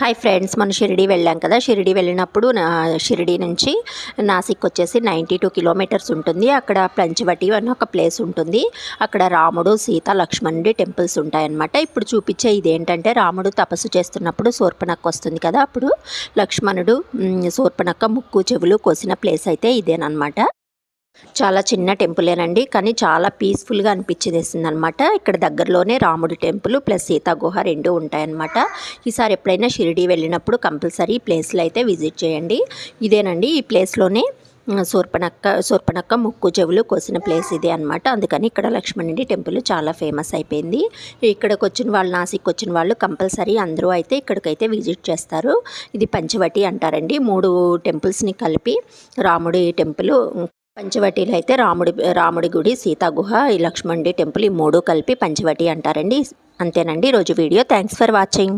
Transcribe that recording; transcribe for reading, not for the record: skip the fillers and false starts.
Hi friends, మనం షిరిడి వెళ్ళాం కదా. షిరిడి వెళ్ళినప్పుడు షిరిడి నుంచి నాసిక్ వచ్చేసి 92 కిలోమీటర్స్ ఉంటుంది. అక్కడ పంచవటి అని ఒక ప్లేస్ ఉంటుంది. అక్కడ రాముడు, సీత, లక్ష్మణుడి టెంపుల్స్ ఉంటాయన్నమాట. ఇప్పుడు చూపించే ఇదేంటంటే రాముడు తపస్సు చేస్తున్నప్పుడు శూర్పణఖ వస్తుంది కదా, అప్పుడు లక్ష్మణుడు శూర్పణఖ ముక్కు చెవులు కోసిన ప్లేస్ అయితే ఇదేనమాట. చాలా చిన్న టెంపులేనండి, కానీ చాలా పీస్ఫుల్గా అనిపించేసింది అనమాట. ఇక్కడ దగ్గరలోనే రాముడి టెంపుల్ ప్లస్ సీతా గుహ రెండు ఉంటాయన్నమాట. ఈసారి ఎప్పుడైనా షిరిడి వెళ్ళినప్పుడు కంపల్సరీ ఈ ప్లేస్లో అయితే విజిట్ చేయండి. ఇదేనండి, ఈ ప్లేస్లోనే శూర్పణఖ ముక్కు చెవులు కోసిన ప్లేస్ ఇదే అనమాట. అందుకని ఇక్కడ లక్ష్మణుడి టెంపుల్ చాలా ఫేమస్ అయిపోయింది. ఇక్కడికి వచ్చిన వాళ్ళు, నాసిక్ వచ్చిన వాళ్ళు కంపల్సరీ అందరూ అయితే ఇక్కడికైతే విజిట్ చేస్తారు. ఇది పంచవటి అంటారండి. 3 టెంపుల్స్ని కలిపి రాముడి టెంపుల్. పంచవటిలో అయితే రాముడి గుడి, సీతా గుహ, ఈ లక్ష్మణుడి టెంపుల్, ఈ 3 కలిపి పంచవటి అంటారండి. అంతేనండి ఈరోజు వీడియో. Thanks for watching.